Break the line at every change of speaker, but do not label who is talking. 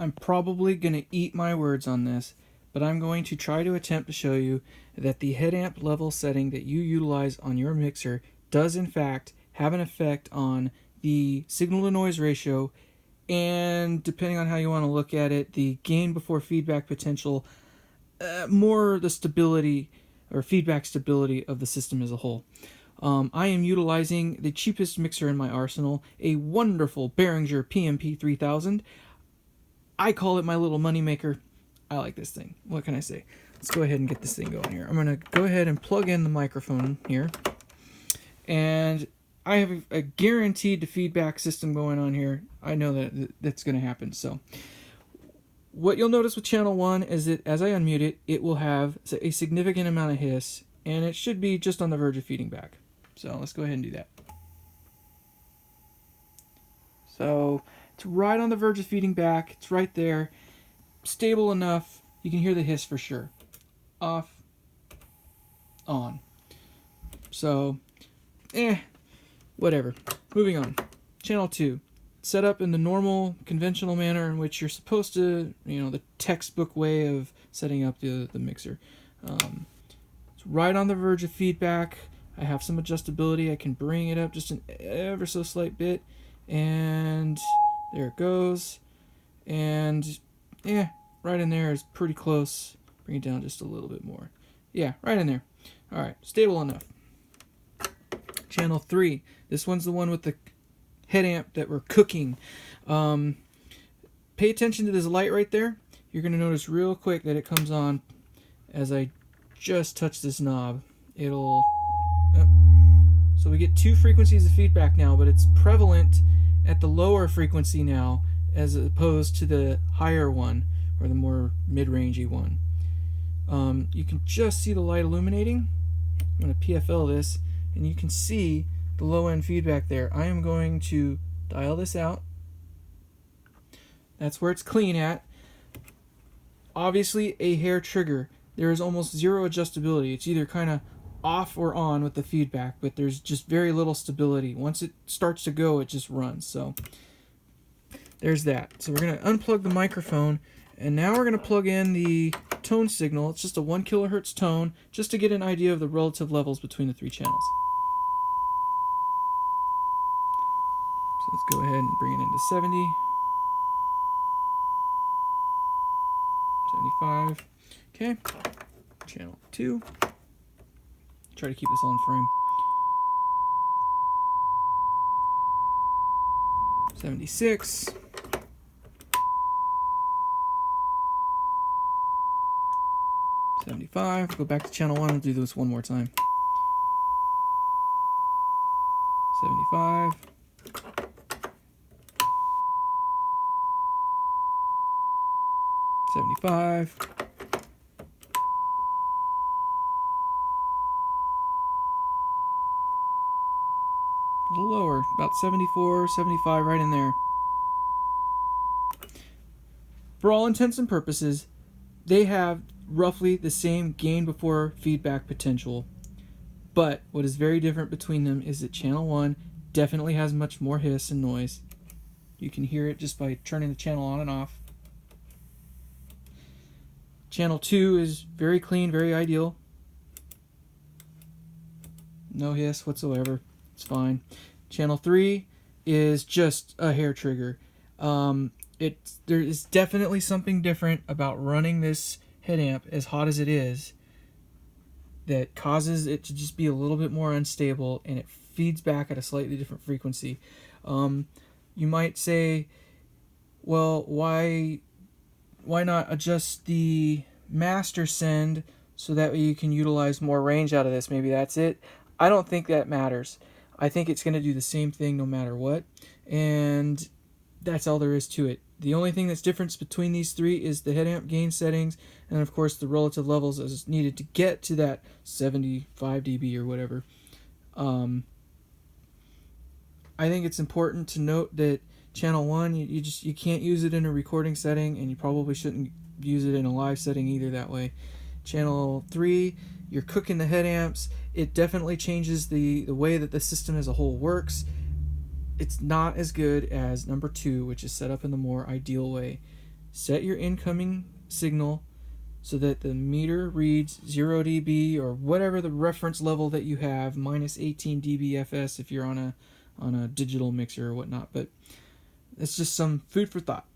I'm probably going to eat my words on this, but I'm going to try to attempt to show you that the head amp level setting that you utilize on your mixer does in fact have an effect on the signal to noise ratio, and depending on how you want to look at it, the gain before feedback potential, more the stability or feedback stability of the system as a whole. I am utilizing the cheapest mixer in my arsenal, a wonderful Behringer PMP 3000. I call it my little money maker. I like this thing. What can I say? Let's go ahead and get this thing going here. I'm going to go ahead and plug in the microphone here. And I have a guaranteed feedback system going on here. I know that that's going to happen. So what you'll notice with channel 1 is that as I unmute it, it will have a significant amount of hiss, and it should be just on the verge of feeding back. So let's go ahead and do that. So it's right on the verge of feeding back. It's right there. Stable enough. You can hear the hiss for sure. Off. On. So, whatever. Moving on. Channel 2. Set up in the normal, conventional manner in which you're supposed to, the textbook way of setting up the mixer. It's right on the verge of feedback. I have some adjustability. I can bring it up just an ever so slight bit. And there it goes. And, right in there is pretty close. Bring it down just a little bit more. Yeah, right in there. All right, stable enough. Channel 3. This one's the one with the head amp that we're cooking. Pay attention to this light right there. You're going to notice real quick that it comes on as I just touch this knob. So we get 2 frequencies of feedback now, but it's prevalent at the lower frequency now as opposed to the higher one, or the more mid-rangey one. You can just see the light illuminating. I'm going to PFL this, and you can see the low-end feedback there. I am going to dial this out. That's where it's clean at. Obviously, a hair trigger. There is almost zero adjustability. It's either kind of off or on with the feedback, but there's just very little stability. Once it starts to go, it just runs. So there's that. So we're going to unplug the microphone, and now we're going to plug in the tone signal. It's just a 1 kilohertz tone, just to get an idea of the relative levels between the 3 channels. So let's go ahead and bring it into 70, 75. Okay, channel 2. Try to keep this on frame. 76. 75. Go back to channel 1 and do this one more time. 75. 75. A little lower, about 74, 75, right in there. For all intents and purposes, they have roughly the same gain before feedback potential. But what is very different between them is that channel 1 definitely has much more hiss and noise. You can hear it just by turning the channel on and off. Channel 2 is very clean, very ideal. No hiss whatsoever. It's fine. Channel 3 is just a hair trigger. There is definitely something different about running this head amp as hot as it is that causes it to just be a little bit more unstable, and it feeds back at a slightly different frequency. You might say, well, why not adjust the master send so that way you can utilize more range out of this? Maybe that's it. I don't think that matters. I think it's going to do the same thing no matter what, and that's all there is to it. The only thing that's different between these 3 is the head amp gain settings, and of course the relative levels as needed to get to that 75 dB or whatever. I think it's important to note that channel 1, you can't use it in a recording setting, and you probably shouldn't use it in a live setting either that way. Channel 3, you're cooking the head amps. It definitely changes the way that the system as a whole works. It's not as good as number 2, which is set up in the more ideal way. set your incoming signal so that the meter reads 0 dB or whatever the reference level that you have, minus 18 dBFS if you're on a digital mixer or whatnot. But it's just some food for thought.